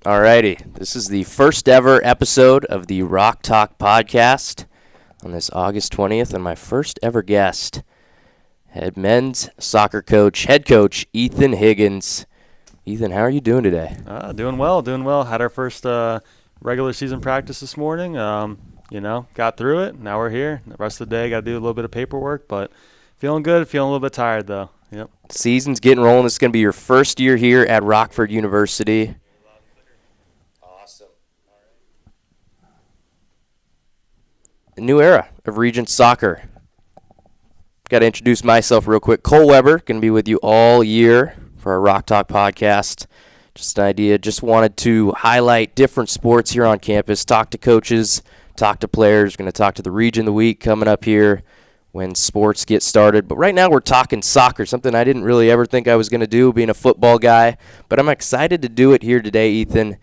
Alrighty, this is the first ever episode of the Rock Talk podcast on this August 20th, and my first ever guest, head men's soccer coach, head coach Ethan Higgins. Ethan, how are you doing today? Doing well. Had our first regular season practice this morning. Got through it. Now we're here. The rest of the day, got to do a little bit of paperwork, but feeling good. Feeling a little bit tired, though. Yep. Season's getting rolling. This is going to be your first year here at Rockford University. Awesome. A new era of Regent soccer. Got to introduce myself real quick. Cole Weber, going to be with you all year for our Rock Talk podcast. Just an idea. Just wanted to highlight different sports here on campus, talk to coaches, talk to players. Going to talk to the Region of the Week coming up here when sports get started. But right now we're talking soccer, something I didn't really ever think I was going to do, being a football guy. But I'm excited to do it here today, Ethan.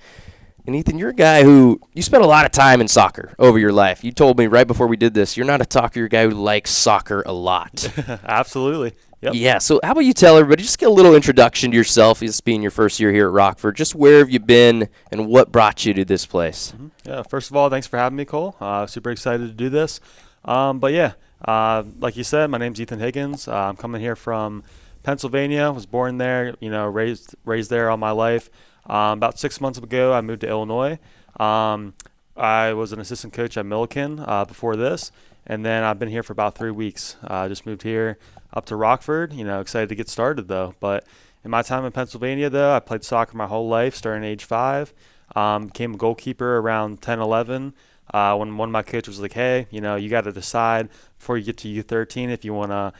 And Ethan, you're a guy who, you spent a lot of time in soccer over your life. You told me right before we did this, you're not a talker, you're a guy who likes soccer a lot. Absolutely. Yep. Yeah, so how about you tell everybody, just get a little introduction to yourself, this being your first year here at Rockford. Just where have you been and what brought you to this place? Mm-hmm. Yeah, first of all, thanks for having me, Cole. Super excited to do this. Like you said, my name's Ethan Higgins. I'm coming here from Pennsylvania. Was born there, raised there all my life. About 6 months ago, I moved to Illinois. I was an assistant coach at Milliken before this, and then I've been here for about 3 weeks. Just moved here up to Rockford. Excited to get started though. But in my time in Pennsylvania, though, I played soccer my whole life, starting at age 5. Became a goalkeeper around 10, 11. When one of my coaches was like, hey, you got to decide before you get to U13 if you want to,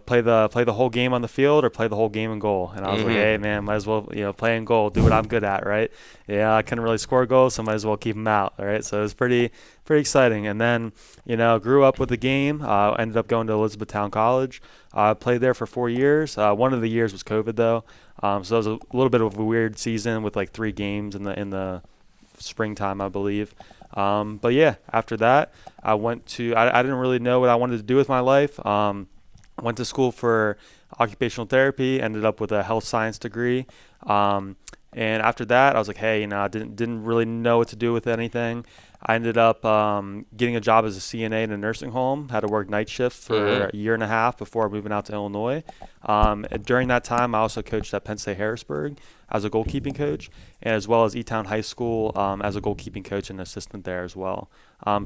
play the whole game on the field or play the whole game in goal. And I was like, hey, man, might as well, play in goal, do what I'm good at, right? Yeah, I couldn't really score goals, so might as well keep them out, all right? So it was pretty exciting. And then, grew up with the game, ended up going to Elizabethtown College. Played there for 4 years. One of the years was COVID, though. So it was a little bit of a weird season with like 3 games in the springtime, I believe. After that, I went to, I didn't really know what I wanted to do with my life. Went to school for occupational therapy, ended up with a health science degree. And after that, I was like, hey, I didn't really know what to do with anything. I ended up getting a job as a CNA in a nursing home, had to work night shifts for a year and a half before moving out to Illinois. During that time, I also coached at Penn State Harrisburg as a goalkeeping coach, and as well as E-Town High School as a goalkeeping coach and assistant there as well.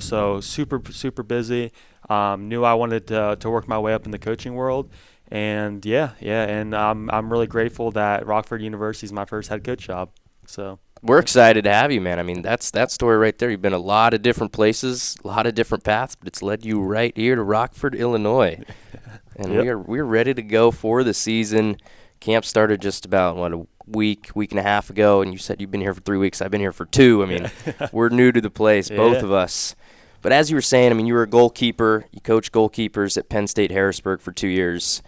So super busy. Knew I wanted to work my way up in the coaching world. And and I'm really grateful that Rockford University is my first head coach job. So we're excited to have you, man. I mean, that's that story right there. You've been a lot of different places, a lot of different paths, but it's led you right here to Rockford, Illinois. And Yep. we're ready to go for the season. Camp started just about a week and a half ago, and you said you've been here for 3 weeks. I've been here for 2. I mean, we're new to the place, both of us. But as you were saying, I mean, you were a goalkeeper. You coached goalkeepers at Penn State Harrisburg for 2 years.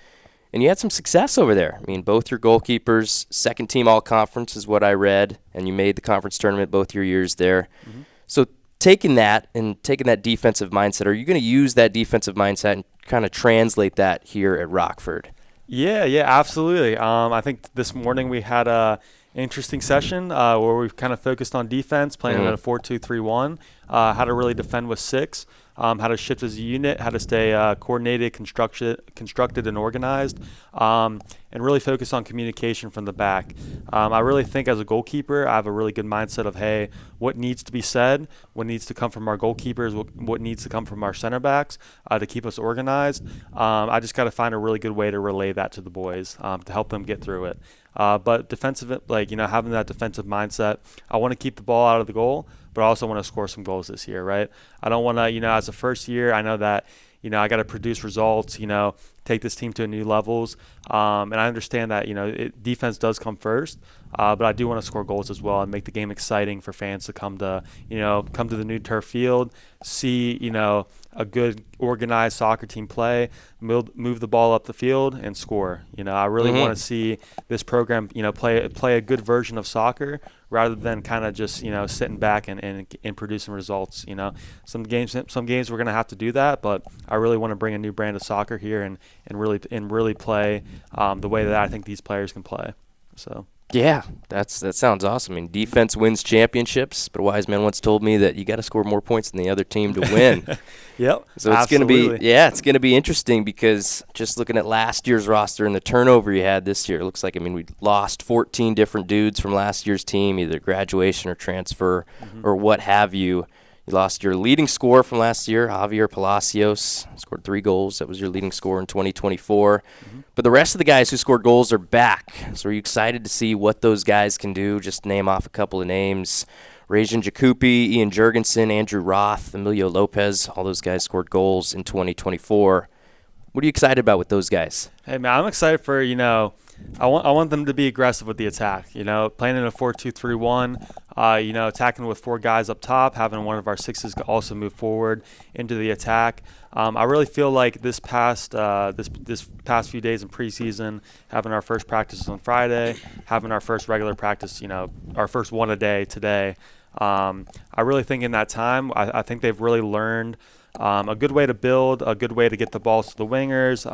And you had some success over there. I mean, both your goalkeepers, second team all-conference is what I read, and you made the conference tournament both your years there. Mm-hmm. So taking that defensive mindset, are you going to use that defensive mindset and kind of translate that here at Rockford? Yeah, absolutely. I think this morning we had a interesting session where we kind of focused on defense, playing at a 4-2-3-1, how to really defend with 6. How to shift as a unit, how to stay coordinated, constructed, and organized, and really focus on communication from the back. I really think as a goalkeeper, I have a really good mindset of, hey, what needs to be said, what needs to come from our goalkeepers, what needs to come from our center backs to keep us organized. I just got to find a really good way to relay that to the boys to help them get through it. But defensive, having that defensive mindset, I want to keep the ball out of the goal, but I also want to score some goals this year, right? I don't want to, as a first year, I know that, I got to produce results, take this team to new levels. And I understand that, defense does come first, but I do want to score goals as well and make the game exciting for fans to come to the new turf field, see, a good organized soccer team play, move the ball up the field and score. I really want to see this program, play a good version of soccer rather than kind of just, sitting back and producing results. Some games we're going to have to do that, but I really want to bring a new brand of soccer here and really play the way that I think these players can play. So. Yeah, that sounds awesome. I mean, defense wins championships, but a wise man once told me that you got to score more points than the other team to win. Yep, So it's going to be interesting because just looking at last year's roster and the turnover you had this year, it looks like, I mean, we lost 14 different dudes from last year's team, either graduation or transfer or what have you. You lost your leading scorer from last year, Javier Palacios, scored 3 goals. That was your leading scorer in 2024. But the rest of the guys who scored goals are back. So are you excited to see what those guys can do? Just name off a couple of names. Rajan Jakupi, Ian Jurgensen, Andrew Roth, Emilio Lopez, all those guys scored goals in 2024. What are you excited about with those guys? Hey, man, I'm excited for, I want them to be aggressive with the attack, playing in a 4-2-3-1, attacking with 4 guys up top, having one of our 6s also move forward into the attack. I really feel like this past few days in preseason, having our first practices on Friday, having our first regular practice, our first one a day today, I really think in that time, I think they've really learned a good way to build, a good way to get the balls to the wingers.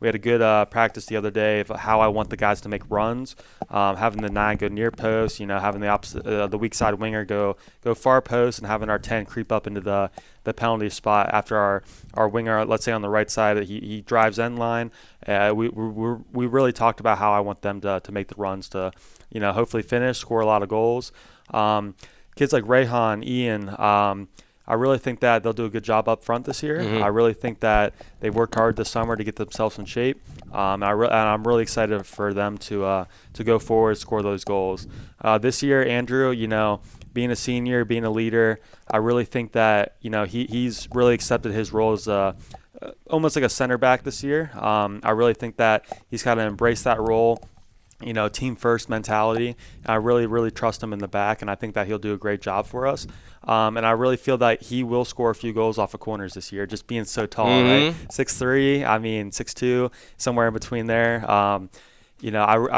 We had a good practice the other day of how I want the guys to make runs, having the 9 go near post, having the opposite, the weak side winger go far post, and having our 10 creep up into the penalty spot after our winger, let's say on the right side, he drives end line. We really talked about how I want them to make the runs to, hopefully finish, score a lot of goals. Kids like Rayhan, Ian, I really think that they'll do a good job up front this year. I really think that they worked hard this summer to get themselves in shape. And I'm really excited for them to go forward, score those goals. This year, Andrew, being a senior, being a leader, I really think that he's really accepted his role as almost like a center back this year. I really think that he's kind of embraced that role. Team first mentality. I really, really trust him in the back, and I think that he'll do a great job for us. And I really feel that he will score a few goals off of corners this year, just being so tall, right? 6'3", 6'2", somewhere in between there. I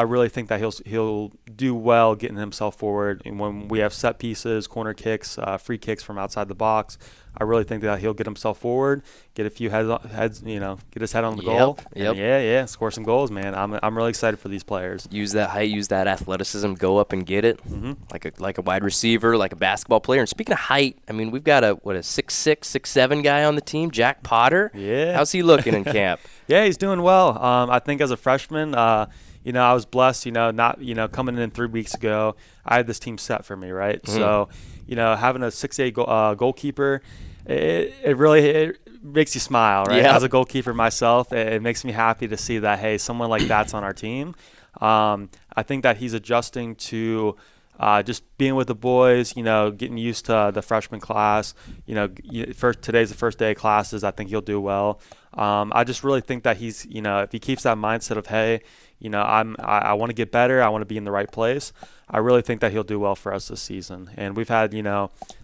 really think that he'll do well getting himself forward. And when we have set pieces, corner kicks, free kicks from outside the box, I really think that he'll get himself forward, get a few heads, get his head on the goal. Yep. Yeah, score some goals, man. I'm really excited for these players. Use that height, use that athleticism, go up and get it, like a wide receiver, like a basketball player. And speaking of height, I mean, we've got a 6'6", 6'7" guy on the team, Jack Potter. Yeah. How's he looking in camp? Yeah, he's doing well. I think as a freshman, I was blessed, not, coming in 3 weeks ago, I had this team set for me, right? So, having a 6'8" goalkeeper, it really makes you smile, right? Yeah. As a goalkeeper myself, it makes me happy to see that, hey, someone like that's on our team. I think that he's adjusting to just being with the boys, getting used to the freshman class. Today's the first day of classes. I think he'll do well. I just really think that he's, if he keeps that mindset of, hey, I want to get better, I want to be in the right place, I really think that he'll do well for us this season. And we've had,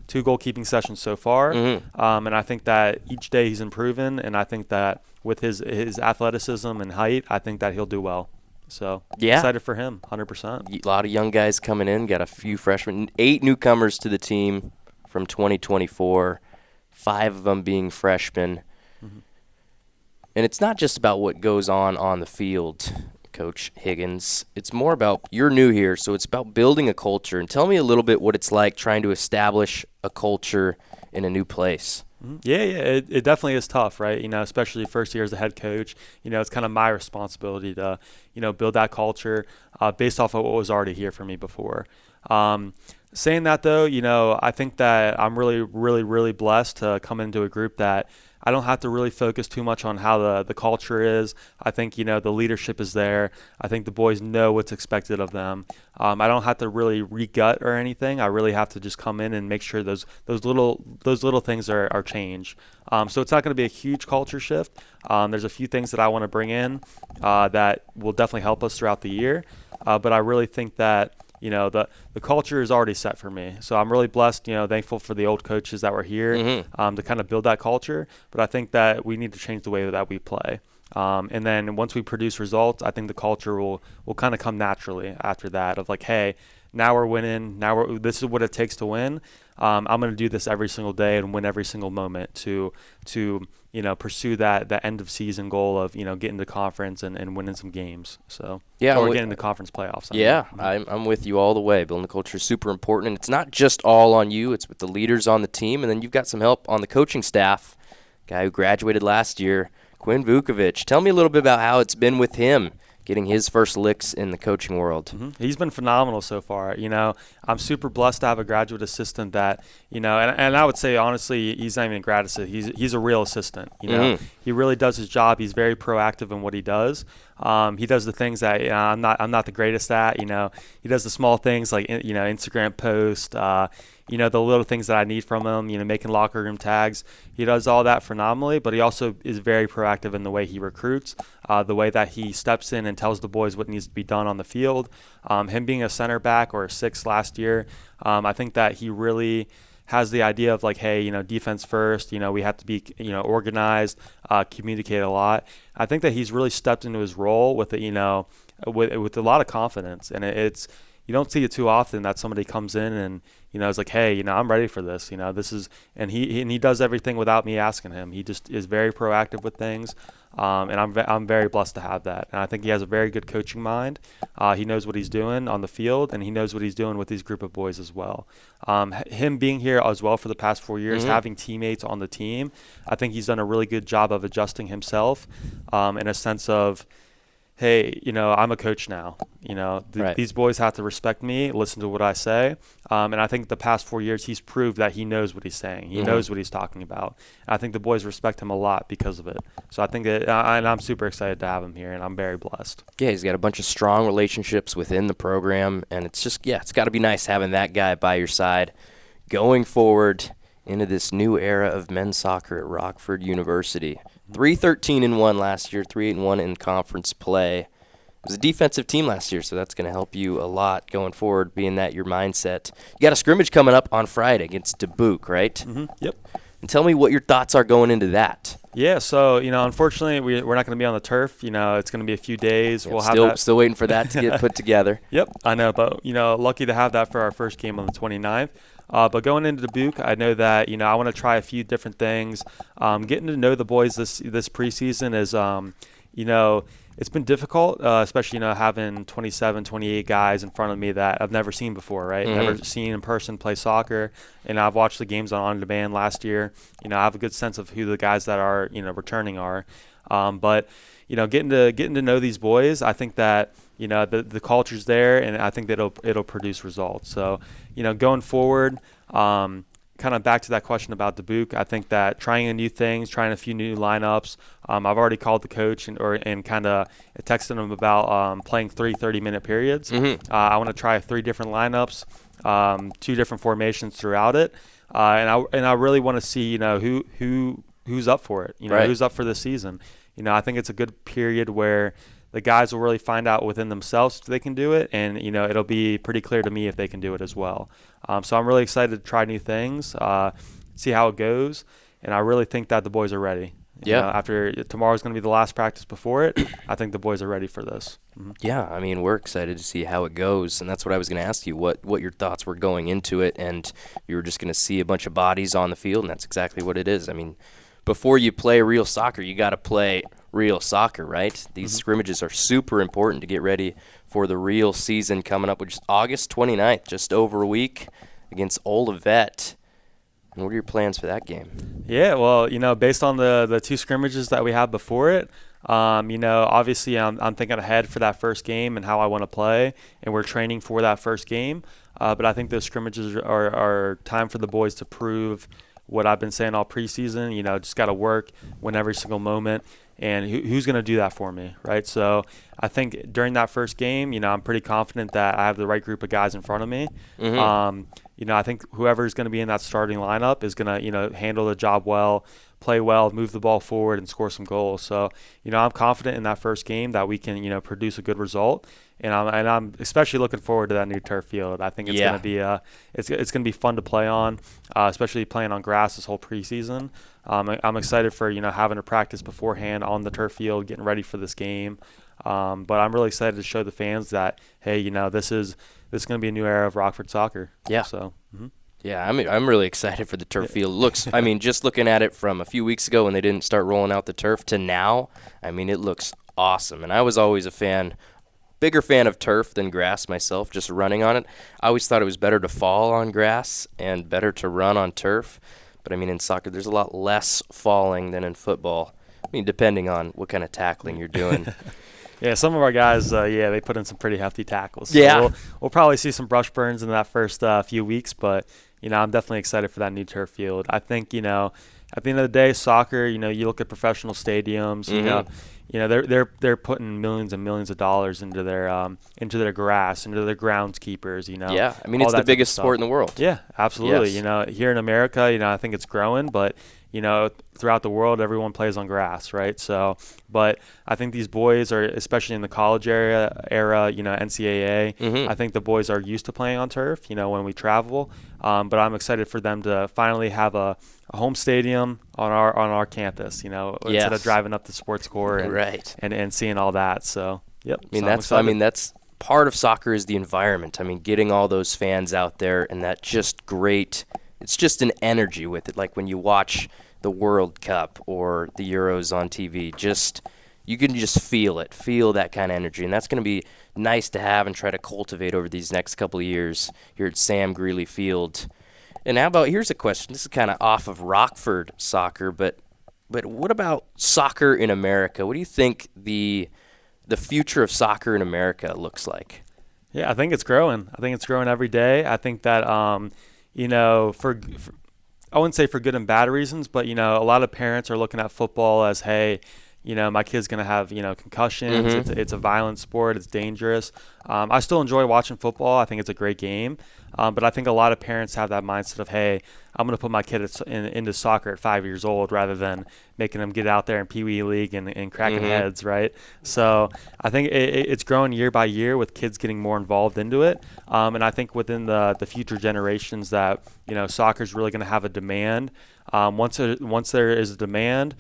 2 goalkeeping sessions so far, and I think that each day he's improving, and I think that with his athleticism and height, I think that he'll do well. So excited for him, 100%. A lot of young guys coming in, got a few freshmen, 8 newcomers to the team from 2024, 5 of them being freshmen. And it's not just about what goes on the field, Coach Higgins. It's more about, you're new here, so it's about building a culture. And tell me a little bit what it's like trying to establish a culture in a new place. Yeah, it definitely is tough, right? Especially first year as a head coach. It's kind of my responsibility to, build that culture based off of what was already here for me before. Saying that, though, I think that I'm really, really, really blessed to come into a group that I don't have to really focus too much on how the culture is. I think, the leadership is there. I think the boys know what's expected of them. I don't have to really re-gut or anything. I really have to just come in and make sure those little things are changed. So it's not going to be a huge culture shift. There's a few things that I want to bring in that will definitely help us throughout the year. But I really think that the culture is already set for me. So I'm really blessed, thankful for the old coaches that were here to kind of build that culture. But I think that we need to change the way that we play. And then once we produce results, I think the culture will kind of come naturally after that of like, hey, now we're winning. This is what it takes to win. I'm going to do this every single day and win every single moment to pursue that end of season goal of getting to conference and winning some games. So or getting the conference playoffs. I'm with you all the way. Building the culture is super important, and it's not just all on you. It's with the leaders on the team, and then you've got some help on the coaching staff. Guy who graduated last year, Quinn Vukovic. Tell me a little bit about how it's been with him getting his first licks in the coaching world. He's been phenomenal so far. I'm super blessed to have a graduate assistant that, and I would say, honestly, he's not even a grad assistant. He's a real assistant. He really does his job. He's very proactive in what he does. He does the things that I'm not the greatest at. He does the small things like Instagram post. The little things that I need from him. Making locker room tags. He does all that phenomenally, but he also is very proactive in the way he recruits, the way that he steps in and tells the boys what needs to be done on the field. Him being a center back or a 6 last year, I think that he really has the idea of like, hey, defense first. We have to be, organized, communicate a lot. I think that he's really stepped into his role with with a lot of confidence, and it's you don't see it too often that somebody comes in and is like, hey, I'm ready for this. This is, and he does everything without me asking him. He just is very proactive with things. And I'm very blessed to have that. And I think he has a very good coaching mind. He knows what he's doing on the field, and he knows what he's doing with these group of boys as well. Him being here as well for the past 4 years, having teammates on the team, I think he's done a really good job of adjusting himself in a sense of, hey, I'm a coach now. Right. These boys have to respect me, listen to what I say. And I think the past 4 years, he's proved that he knows what he's saying. He knows what he's talking about. And I think the boys respect him a lot because of it. So I think that, and I'm super excited to have him here, and I'm very blessed. Yeah, he's got a bunch of strong relationships within the program, and it's just, it's got to be nice having that guy by your side going forward into this new era of men's soccer at Rockford University. 3-13-1 last year, 3-8-1 in conference play. It was a defensive team last year, so that's going to help you a lot going forward, being that your mindset. You got a scrimmage coming up on Friday against Dubuque, right? Yep. And tell me what your thoughts are going into that. Yeah, so, unfortunately, we're not going to be on the turf. It's going to be a few days. We'll have still waiting for that to get put together. Yep, I know, but, lucky to have that for our first game on the 29th. But going into Dubuque, I know that, I want to try a few different things. Getting to know the boys this preseason is, it's been difficult, especially, having 27, 28 guys in front of me that I've never seen before, right? Never seen in person play soccer. And I've watched the games on demand last year. I have a good sense of who the guys that are, returning are. But, getting to know these boys, I think that, the culture's there, and I think that it'll produce results. So, going forward, kind of back to that question about Dubuque, I think that trying new things, trying a few new lineups. I've already called the coach and kind of texted him about playing 3 30-minute periods. I want to try 3 different lineups, 2 different formations throughout it, and I really want to see who's up for it. Right. Who's up for this season. I think it's a good period where the guys will really find out within themselves if they can do it, and it'll be pretty clear to me if they can do it as well. So I'm really excited to try new things, see how it goes, and I really think that the boys are ready. After tomorrow's going to be the last practice before it, I think the boys are ready for this. Yeah, I mean, we're excited to see how it goes, and that's what I was going to ask you, what your thoughts were going into it, and you were just going to see a bunch of bodies on the field, and that's exactly what it is. I mean, before you play real soccer, you got to play real soccer, right? These scrimmages are super important to get ready for the real season coming up, which is August 29th, just over a week, against Olivet. And what are your plans for that game? Yeah, well, based on the 2 scrimmages that we have before it, obviously I'm thinking ahead for that first game and how I want to play, and we're training for that first game. But I think those scrimmages are time for the boys to prove what I've been saying all preseason. Just got to work, win every single moment. And who's going to do that for me, right? So I think during that first game, I'm pretty confident that I have the right group of guys in front of me. I think whoever's going to be in that starting lineup is going to, handle the job well, play well, move the ball forward, and score some goals. So, I'm confident in that first game that we can, produce a good result. And I'm especially looking forward to that new turf field. I think it's going to be it's going to be fun to play on, especially playing on grass this whole preseason. I'm excited for having a practice beforehand on the turf field, getting ready for this game. But I'm really excited to show the fans that, hey, this is this is going to be a new era of Rockford soccer. Yeah. So. Yeah, I'm really excited for the turf field. Looks, I mean, just looking at it from a few weeks ago when they didn't start rolling out the turf to now, I mean, it looks awesome. And I was always bigger fan of turf than grass myself, just running on it. I always thought it was better to fall on grass and better to run on turf. But, I mean, in soccer, there's a lot less falling than in football. I mean, depending on what kind of tackling you're doing. Yeah, some of our guys, they put in some pretty hefty tackles. So Yeah. we'll probably see some brush burns in that first few weeks, but, I'm definitely excited for that new turf field. I think, at the end of the day, soccer, you look at professional stadiums, they're putting millions and millions of dollars into their grass, into their groundskeepers, Yeah, I mean, it's the biggest sport in the world. Yeah, absolutely. Yes. Here in America, I think it's growing, but throughout the world, everyone plays on grass, right? So, but I think these boys are, especially in the college era, NCAA, I think the boys are used to playing on turf, when we travel. But I'm excited for them to finally have a home stadium on our campus, instead of driving up the sports core and seeing all that. So, yep. I mean, that's part of soccer is the environment. I mean, getting all those fans out there and that just great. It's just an energy with it. Like when you watch the World Cup or the Euros on TV, you can just feel that kind of energy. And that's going to be nice to have and try to cultivate over these next couple of years here at Sam Greeley Field. And how about, here's a question. This is kind of off of Rockford soccer, but what about soccer in America? What do you think the future of soccer in America looks like? Yeah, I think it's growing. I think it's growing every day. I think that, for I wouldn't say for good and bad reasons, but, a lot of parents are looking at football as, hey, my kid's going to have, concussions. Mm-hmm. It's a violent sport. It's dangerous. I still enjoy watching football. I think it's a great game. But I think a lot of parents have that mindset of, hey, I'm going to put my kid into soccer at 5 years old rather than making them get out there in Pee Wee League and cracking heads, right? So I think it's growing year by year with kids getting more involved into it. And I think within the future generations that, soccer is really going to have a demand. Once there is a demand,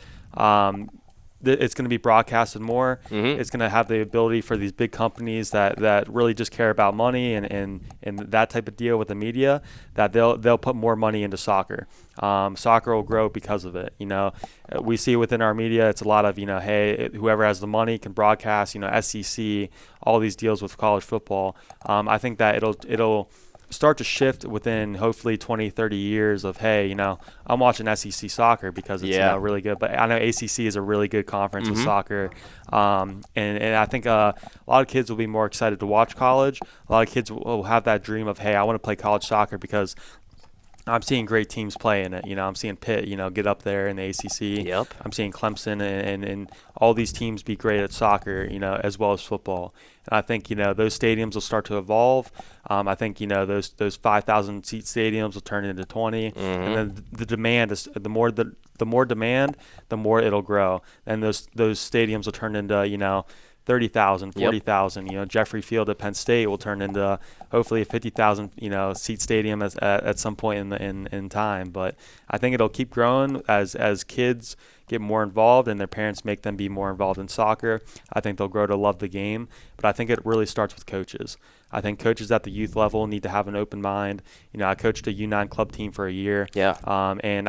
it's going to be broadcasted more. Mm-hmm. It's going to have the ability for these big companies that really just care about money and that type of deal with the media, that they'll put more money into soccer. Soccer will grow because of it. We see within our media, it's a lot of, hey, whoever has the money can broadcast, SEC, all these deals with college football. I think that it'll start to shift within hopefully 20, 30 years of, hey, I'm watching SEC soccer because it's really good. But I know ACC is a really good conference with soccer. And I think a lot of kids will be more excited to watch college. A lot of kids will have that dream of, hey, I want to play college soccer because I'm seeing great teams play in it. I'm seeing Pitt, get up there in the ACC. Yep. I'm seeing Clemson and all these teams be great at soccer, as well as football. And I think, those stadiums will start to evolve. I think, those 5,000 seat stadiums will turn into 20. Mm-hmm. And then the demand is the more demand, the more it'll grow. And those stadiums will turn into, 30,000, 40,000. Jeffrey Field at Penn State will turn into hopefully a 50,000, seat stadium at some point in time. But I think it'll keep growing as kids get more involved and their parents make them be more involved in soccer. I think they'll grow to love the game. But I think it really starts with coaches. I think coaches at the youth level need to have an open mind. I coached a U9 club team for a year. Yeah. And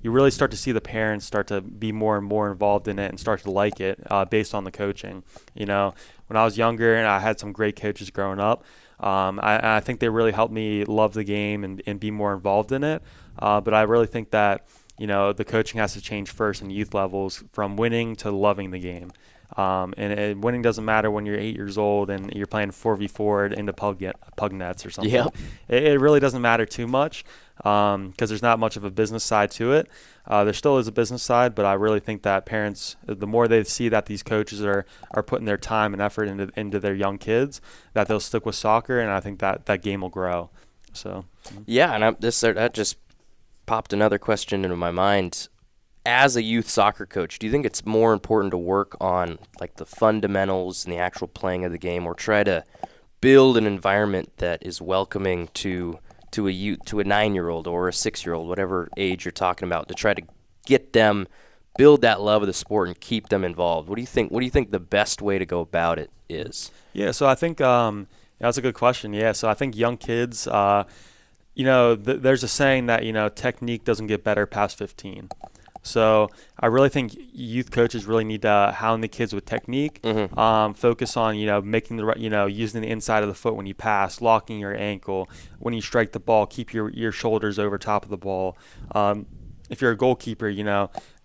you really start to see the parents start to be more and more involved in it and start to like it based on the coaching. When I was younger and I had some great coaches growing up, I think they really helped me love the game and be more involved in it. But I really think that, the coaching has to change first in youth levels from winning to loving the game. And winning doesn't matter when you're 8 years old and you're playing 4v4 into pug nets or something. Yep. It really doesn't matter too much because there's not much of a business side to it. There still is a business side, but I really think that parents, the more they see that these coaches are putting their time and effort into their young kids, that they'll stick with soccer, and I think that game will grow. So. Yeah, and that just popped another question into my mind. As a youth soccer coach, do you think it's more important to work on like the fundamentals and the actual playing of the game, or try to build an environment that is welcoming to a 9-year-old or a 6-year-old, whatever age you're talking about, to try to get them, build that love of the sport and keep them involved? What do you think the best way to go about it is? Yeah, so I think That's a good question. Yeah, so I think young kids, there's a saying that, technique doesn't get better past 15. So I really think youth coaches really need to hound the kids with technique, focus on, making using the inside of the foot when you pass, locking your ankle, when you strike the ball, keep your shoulders over top of the ball. If you're a goalkeeper,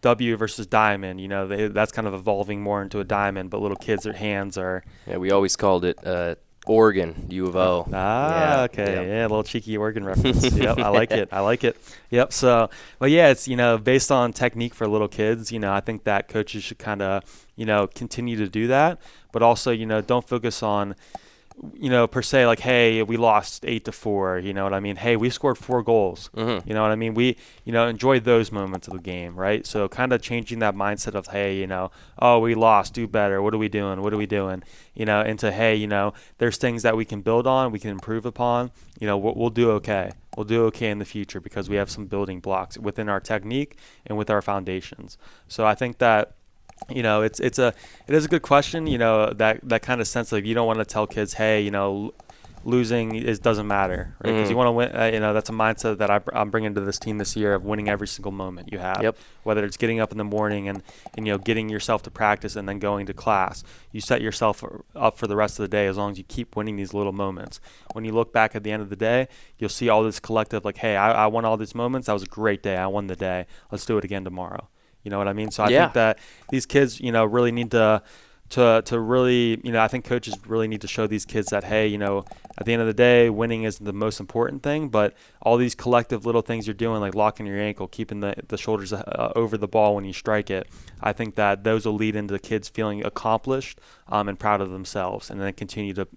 W versus diamond, that's kind of evolving more into a diamond, but little kids, their hands are. Yeah, we always called it Oregon, U of O. Okay. Yeah, a little cheeky Oregon reference. Yep, I like it. Yep. So, but yeah, it's, based on technique for little kids, I think that coaches should kind of, continue to do that, but also, don't focus on, per se, like, hey, we lost 8-4, you know what I mean? Hey, we scored 4 goals. You know what I mean? We, enjoyed those moments of the game, right? So kind of changing that mindset of, hey, oh, we lost, do better. What are we doing? Into, hey, there's things that we can build on, we can improve upon. We'll do okay. We'll do okay in the future because we have some building blocks within our technique and with our foundations. So I think that, it is a good question, that kind of sense of, you don't want to tell kids, hey, losing doesn't matter, right? Because you want to win. That's a mindset that I'm bringing to this team this year of winning every single moment you have. Yep. Whether it's getting up in the morning and getting yourself to practice and then going to class, you set yourself up for the rest of the day as long as you keep winning these little moments. When you look back at the end of the day, you'll see all this collective, like, hey, I won all these moments. That was a great day. I won the day. Let's do it again tomorrow. You know what I mean? So I think that these kids, really need to really, I think coaches really need to show these kids that, hey, at the end of the day, winning is the most important thing, but all these collective little things you're doing, like locking your ankle, keeping the shoulders over the ball when you strike it, I think that those will lead into the kids feeling accomplished and proud of themselves, and then continue to,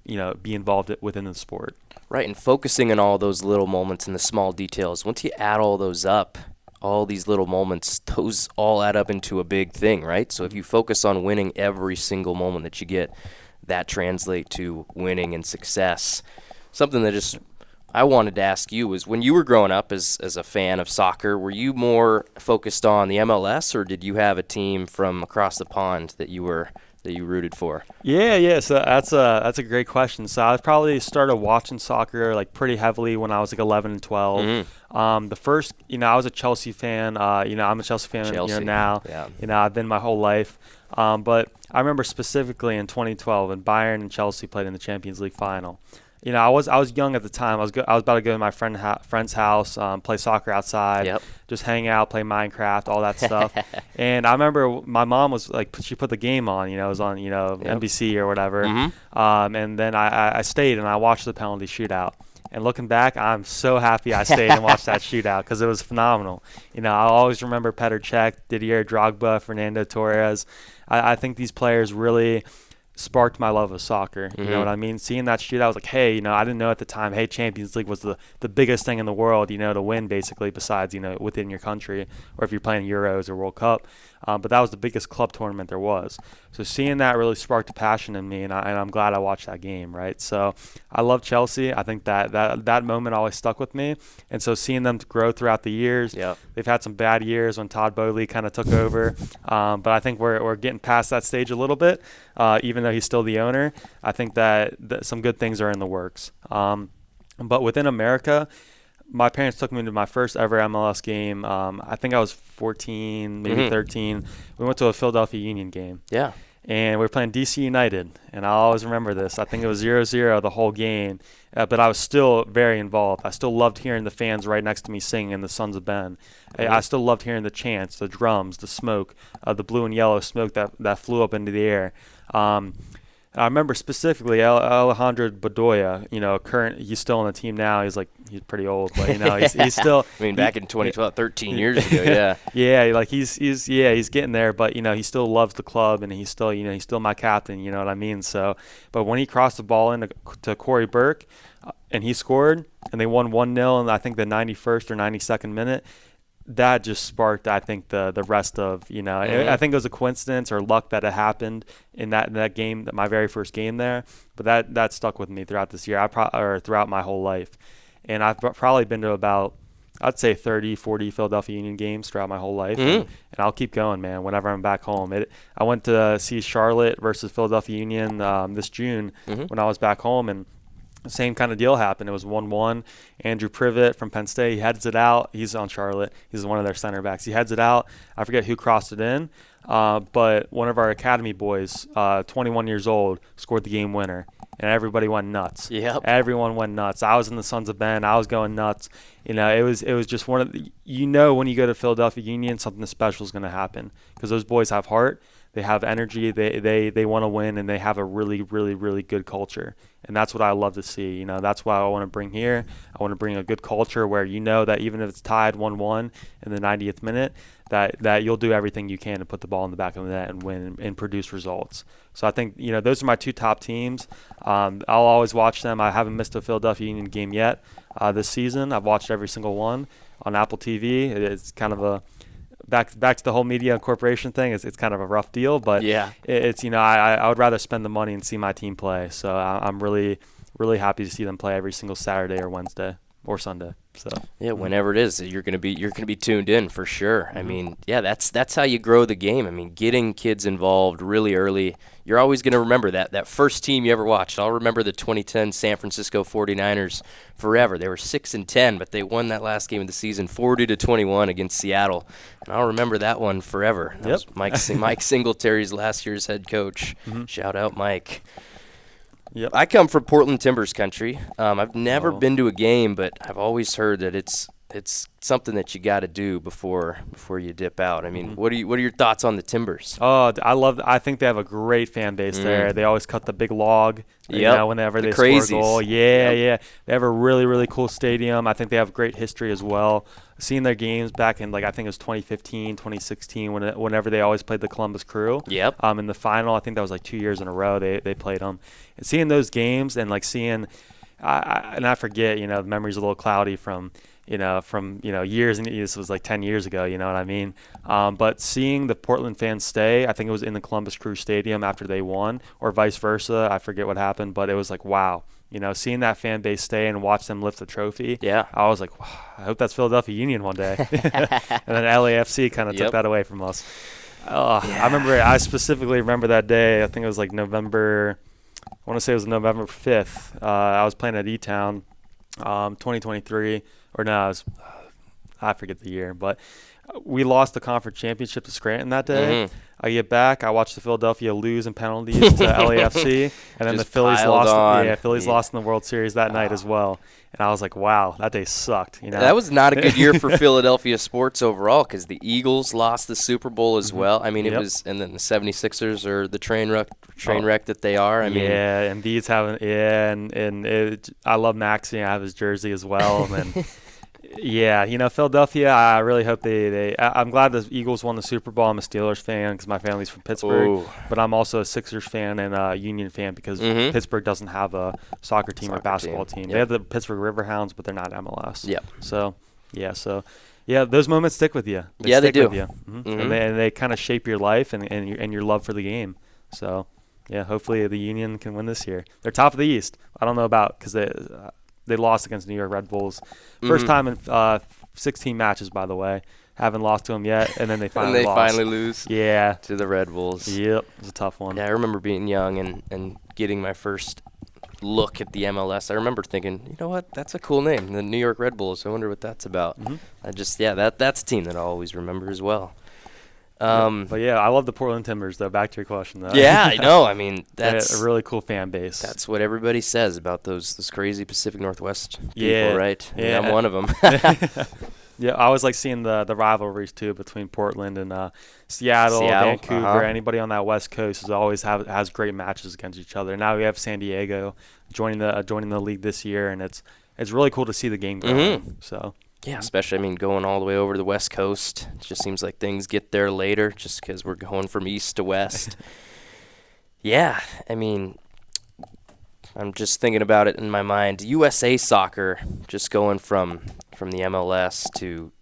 be involved within the sport. Right, and focusing on all those little moments and the small details. Once you add all those up, all these little moments, those all add up into a big thing, right? So if you focus on winning every single moment that you get, that translate to winning and success. Something that I wanted to ask you was, when you were growing up as a fan of soccer, were you more focused on the MLS, or did you have a team from across the pond that you rooted for? Yeah. So that's a great question. So I probably started watching soccer like pretty heavily when I was like 11 and 12. The first, I was a Chelsea fan. I'm a Chelsea fan now. Yeah. I've been my whole life. But I remember specifically in 2012 when Bayern and Chelsea played in the Champions League final. I was young at the time. I was about to go to my friend's house, play soccer outside, just hang out, play Minecraft, all that stuff. And I remember my mom was like, she put the game on. It was on NBC or whatever. And then I stayed and I watched the penalty shootout. And looking back, I'm so happy I stayed and watched that shootout because it was phenomenal. I always remember Petr Cech, Didier Drogba, Fernando Torres. I think these players really sparked my love of soccer. You know what I mean? Seeing that shootout, I was like, hey, I didn't know at the time, hey, Champions League was the biggest thing in the world, to win basically, besides, within your country, or if you're playing Euros or World Cup. But that was the biggest club tournament there was. So seeing that really sparked a passion in me, and I'm glad I watched that game, right? So I love Chelsea. I think that moment always stuck with me. And so seeing them grow throughout the years, they've had some bad years when Todd Boehly kind of took over. But I think we're getting past that stage a little bit, even though he's still the owner. I think that some good things are in the works. But within America, my parents took me to my first ever MLS game. I think I was 14, maybe 13. We went to a Philadelphia Union game. Yeah. And we were playing DC United. And I'll always remember this. I think it was 0-0 the whole game. But I was still very involved. I still loved hearing the fans right next to me singing the Sons of Ben. I still loved hearing the chants, the drums, the smoke, the blue and yellow smoke that flew up into the air. I remember specifically Alejandro Bedoya, he's still on the team now. He's pretty old, but he's still. I mean, back in 2012, 13 years ago, yeah. Yeah, like he's getting there, but he still loves the club, and he's still my captain. You know what I mean? So, but when he crossed the ball into Corey Burke, and he scored, and they won 1-0 in I think the 91st or 92nd minute. That just sparked, I think, the rest of, I think it was a coincidence or luck that it happened in that game, my very first game there. But that stuck with me throughout this year, or throughout my whole life. And I've probably been to about, I'd say 30, 40 Philadelphia Union games throughout my whole life. And I'll keep going, man, whenever I'm back home. I went to see Charlotte versus Philadelphia Union this June when I was back home, and same kind of deal happened. It was 1-1. Andrew Privet from Penn State, he heads it out. He's on Charlotte. He's one of their center backs. He heads it out. I forget who crossed it in, but one of our academy boys, 21 years old, scored the game winner, and everybody went nuts. Yep. Everyone went nuts. I was in the Sons of Ben. I was going nuts. It was just one of the, when you go to Philadelphia Union, something special is going to happen because those boys have heart. They have energy. They want to win, and they have a really, really, really good culture. And that's what I love to see. That's why I want to bring here. I want to bring a good culture where that even if it's tied 1-1 in the 90th minute, that you'll do everything you can to put the ball in the back of the net and win and produce results. So I think, those are my two top teams. I'll always watch them. I haven't missed a Philadelphia Union game yet this season. I've watched every single one on Apple TV. It's kind of a back to the whole media and corporation thing. It's kind of a rough deal, but yeah, it's I would rather spend the money and see my team play. So I'm really, really happy to see them play every single Saturday or Wednesday or Sunday. So yeah, whenever it is, you're gonna be tuned in for sure. Mm-hmm. I mean, yeah, that's how you grow the game. I mean, getting kids involved really early. You're always gonna remember that first team you ever watched. I'll remember the 2010 San Francisco 49ers forever. They were 6-10, but they won that last game of the season 40-21 against Seattle, and I'll remember that one forever. That was Mike Singletary's last year's head coach. Mm-hmm. Shout out Mike. Yep. I come from Portland Timbers country. I've never been to a game, but I've always heard that it's something that you got to do before you dip out. I mean, what are your thoughts on the Timbers? Oh, I think they have a great fan base there. They always cut the big log. Whenever they score a goal. Yeah. They have a really, really cool stadium. I think they have great history as well. Seeing their games back in, I think it was 2015, 2016, whenever they always played the Columbus Crew. Yep. In the final, I think that was 2 years in a row they played them. And seeing those games and seeing, I forget, the memory's a little cloudy from years, and this was 10 years ago, you know what I mean? But seeing the Portland fans stay, I think it was in the Columbus Crew Stadium after they won, or vice versa. I forget what happened, but it was wow. Seeing that fan base stay and watch them lift the trophy, yeah, I was like, wow, I hope that's Philadelphia Union one day. And then LAFC kind of took that away from us. I specifically remember that day. I think it was November, I want to say it was November 5th. I was playing at E-Town, 2023, or no, I forget the year, but we lost the conference championship to Scranton that day. Mm-hmm. I get back, I watched the Philadelphia lose in penalties to LAFC, and then the Phillies lost. Phillies lost in the World Series that night as well. And I was like, wow, that day sucked. That was not a good year for Philadelphia sports overall because the Eagles lost the Super Bowl as well. I mean, it was, and then the 76ers are the train wreck that they are. I mean, and these haven't. I love Maxey. I have his jersey as well. And Philadelphia, I really hope I'm glad the Eagles won the Super Bowl. I'm a Steelers fan because my family's from Pittsburgh. But I'm also a Sixers fan and a Union fan because Pittsburgh doesn't have a soccer team or basketball team. Yep. They have the Pittsburgh Riverhounds, but they're not MLS. Yep. So those moments stick with you. They do. With you. And they kind of shape your life and your love for the game. So, hopefully the Union can win this year. They're top of the East. I don't know about because they lost against New York Red Bulls. First time in 16 matches, by the way. Haven't lost to them yet, and then they finally lost. Finally lose to the Red Bulls. Yep, it was a tough one. Yeah, I remember being young and getting my first look at the MLS. I remember thinking, you know what, that's a cool name, the New York Red Bulls. I wonder what that's about. That's a team that I'll always remember as well. But I love the Portland Timbers, though. Back to your question, though. Yeah, I know. I mean, that's a really cool fan base. That's what everybody says about those crazy Pacific Northwest people, right? Yeah, I'm one of them. I always like seeing the rivalries too between Portland and Seattle, Vancouver. Anybody on that West Coast has great matches against each other. Now we have San Diego joining the league this year, and it's really cool to see the game go on. So. Yeah, especially, going all the way over to the West Coast. It just seems like things get there later just because we're going from east to west. I'm just thinking about it in my mind. USA Soccer just going from the MLS to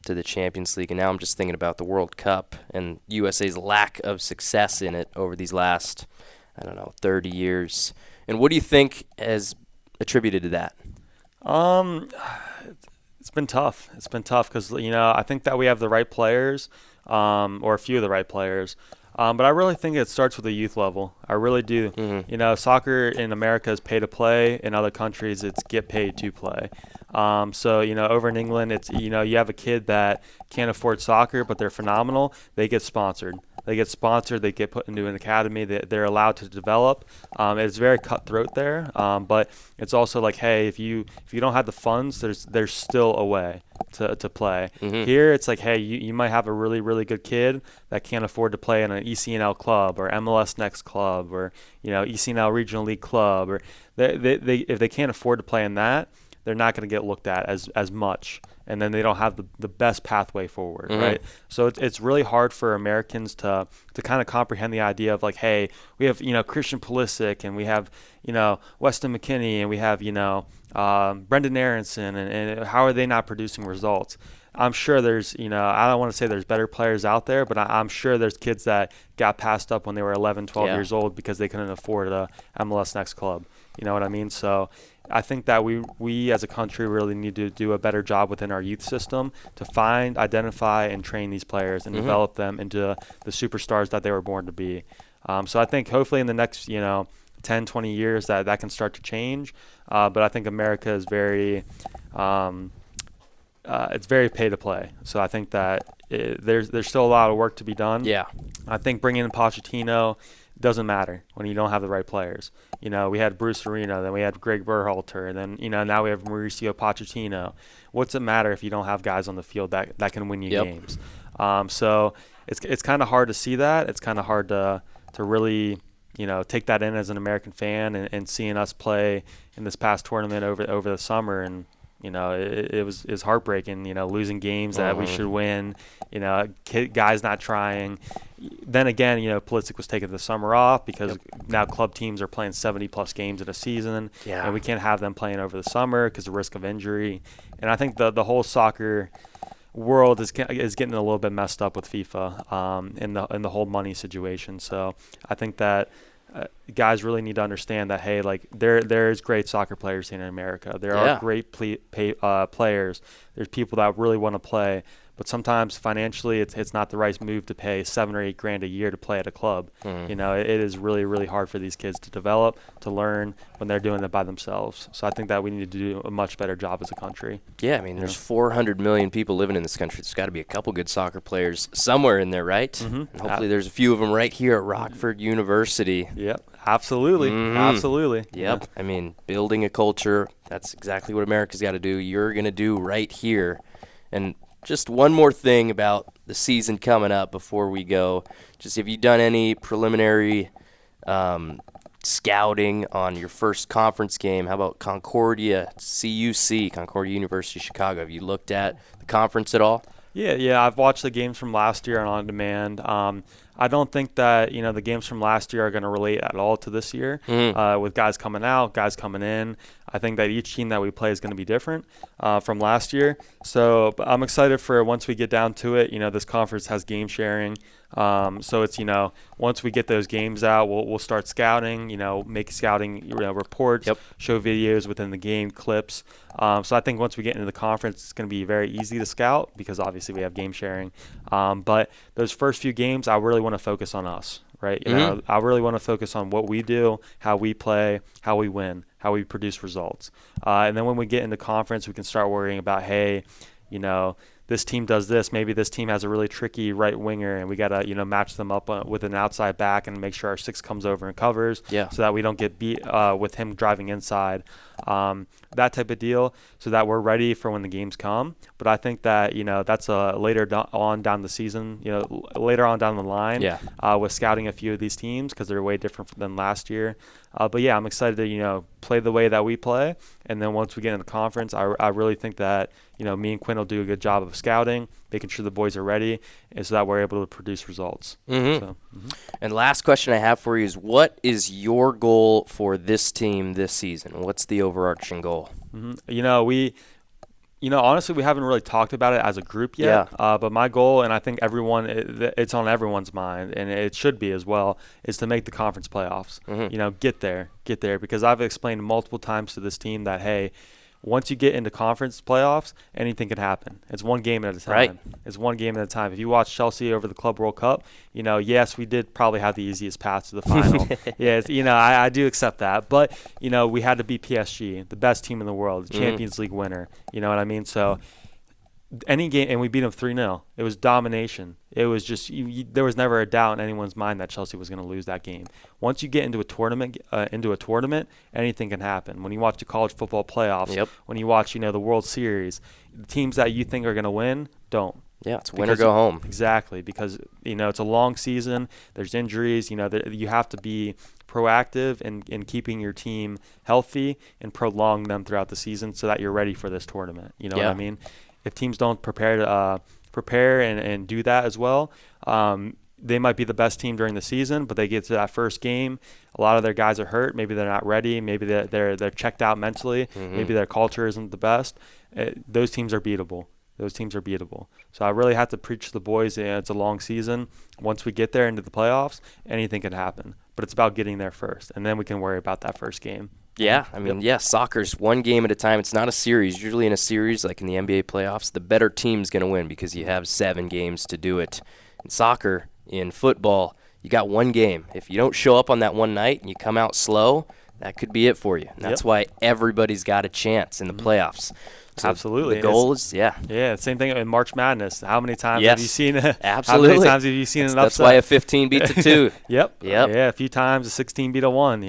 the Champions League, and now I'm just thinking about the World Cup and USA's lack of success in it over these last, 30 years. And what do you think has attributed to that? It's been tough. It's been tough because, I think that we have the right players, or a few of the right players. But I really think it starts with the youth level. I really do. Mm-hmm. You know, soccer in America is pay to play. In other countries, it's get paid to play. So, you know, over in England, it's, you know, you have a kid that can't afford soccer, but they're phenomenal. They get sponsored. They get put into an academy that they're allowed to develop. It's very cutthroat there, but it's also like, hey, if you don't have the funds, there's still a way to play. Mm-hmm. Here, it's like, hey, you might have a really, really good kid that can't afford to play in an ECNL club or MLS Next club or, you know, ECNL Regional League club, or they if they can't afford to play in that, they're not going to get looked at as much, and then they don't have the best pathway forward, Mm-hmm. right? So it's really hard for Americans to kind of comprehend the idea of like, hey, we have, you know, Christian Pulisic, and we have, you know, Weston McKennie, and we have, you know, Brendan Aronson, and how are they not producing results? I'm sure there's, you know, I don't want to say there's better players out there, but I'm sure there's kids that got passed up when they were 11, 12 years old because they couldn't afford a MLS Next club. You know what I mean? So I think that we as a country really need to do a better job within our youth system to find, identify, and train these players and develop them into the superstars that they were born to be. So I think hopefully in the next, you know, 10, 20 years that can start to change. But I think America is very it's very pay to play. So I think that there's still a lot of work to be done. Yeah. I think bringing in Pochettino doesn't matter when you don't have the right players. You know, we had Bruce Arena, then we had Greg Berhalter, and then, you know, now we have Mauricio Pochettino. What's it matter if you don't have guys on the field that can win you games? So it's kind of hard to see that. It's kind of hard to really, you know, take that in as an American fan, and seeing us play in this past tournament over the summer, and you know, it was heartbreaking, you know, losing games that we should win, you know, guys not trying. Then again, you know, Pulisic was taking the summer off because now club teams are playing 70-plus games in a season, and we can't have them playing over the summer because of risk of injury. And I think the whole soccer world is getting a little bit messed up with FIFA in the whole money situation. So I think that guys really need to understand that, hey, like there's great soccer players here in America. There are great players. There's people that really want to play, but sometimes financially it's not the right move to pay $7 or $8 a year to play at a club. You know, it is really, really hard for these kids to develop, to learn when they're doing it by themselves. So I think that we need to do a much better job as a country. Yeah, I mean, there's 400 million people living in this country. There's got to be a couple good soccer players somewhere in there, right? And hopefully there's a few of them right here at Rockford University. Yep, absolutely. Absolutely. Yep. I mean, building a culture, that's exactly what America's got to do. You're going to do right here. And just one more thing about the season coming up before we go. Just have you done any preliminary scouting on your first conference game? How about Concordia University of Chicago? Have you looked at the conference at all? Yeah, I've watched the games from last year on demand. I don't think that, you know, the games from last year are going to relate at all to this year with guys coming out, guys coming in. I think that each team that we play is going to be different from last year. So I'm excited for once we get down to it. You know, this conference has game sharing. So it's, you know, once we get those games out, we'll start scouting, you know, make scouting reports, show videos within the game, clips. So I think once we get into the conference, it's going to be very easy to scout because obviously we have game sharing. But those first few games, I really want to focus on us, right? You know, I really want to focus on what we do, how we play, how we win, how we produce results. And then when we get into conference, we can start worrying about, hey, you know, this team does this. Maybe this team has a really tricky right winger, and we got to, you know, match them up with an outside back and make sure our 6 comes over and covers so that we don't get beat with him driving inside. That type of deal, so that we're ready for when the games come. But I think that, you know, that's later on down the season, you know, later on down the line with scouting a few of these teams because they're way different than last year. But yeah, I'm excited to, you know, play the way that we play. And then once we get in the conference, I really think that, you know, me and Quinn will do a good job of scouting, making sure the boys are ready, and so that we're able to produce results. And last question I have for you is, what is your goal for this team this season? What's the overarching goal? You know, honestly, we haven't really talked about it as a group yet. But my goal, and I think it's on everyone's mind, and it should be as well, is to make the conference playoffs. You know, get there, because I've explained multiple times to this team that, hey, Once you get into conference playoffs, anything can happen. It's one game at a time. Right. It's one game at a time. If you watch Chelsea over the Club World Cup, yes, we did probably have the easiest path to the final. Yes, I do accept that. But, we had to beat PSG, the best team in the world, the Champions League winner. You know what I mean? So any game, and we beat them 3-0. It was domination. It was just there was never a doubt in anyone's mind that Chelsea was going to lose that game. Once you get into a tournament, anything can happen. When you watch the college football playoffs, when you watch the World Series, the teams that you think are going to win don't. Yeah, it's win or go home. Exactly, because it's a long season. There's injuries. You have to be proactive in keeping your team healthy and prolong them throughout the season so that you're ready for this tournament. You know what I mean? If teams don't prepare and do that as well, they might be the best team during the season, but they get to that first game. A lot of their guys are hurt. Maybe they're not ready. Maybe they're checked out mentally. Maybe their culture isn't the best. Those teams are beatable. So I really have to preach to the boys. It's a long season. Once we get there into the playoffs, anything can happen. But it's about getting there first, and then we can worry about that first game. Yeah, soccer's one game at a time. It's not a series. Usually in a series, like in the NBA playoffs, the better team's going to win because you have 7 games to do it. In soccer, in football, you got one game. If you don't show up on that one night and you come out slow, that could be it for you. And that's why everybody's got a chance in the playoffs. So absolutely. The goal is, Yeah, same thing in March Madness. How many times have you seen it? Absolutely. How many times have you seen an upset? That's why a 15 beats a 2. Yep. Yeah, a few times a 16 beat a 1.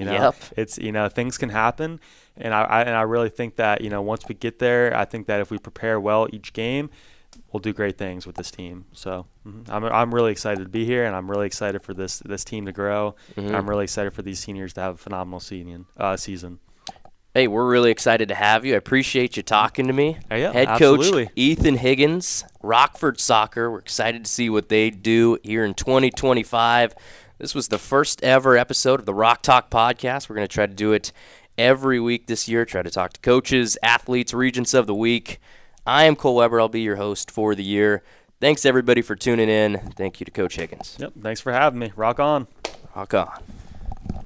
It's things can happen, and I really think that once we get there, I think that if we prepare well each game, we'll do great things with this team. So I'm really excited to be here, and I'm really excited for this team to grow. And I'm really excited for these seniors to have a phenomenal season. Hey, we're really excited to have you. I appreciate you talking to me. Yeah, Head absolutely. coach Ethan Higgins, Rockford Soccer. We're excited to see what they do here in 2025. This was the first ever episode of the Rock Talk podcast. We're going to try to do it every week this year, try to talk to coaches, athletes, Regents of the Week. I am Cole Weber. I'll be your host for the year. Thanks, everybody, for tuning in. Thank you to Coach Higgins. Yep, thanks for having me. Rock on. Rock on.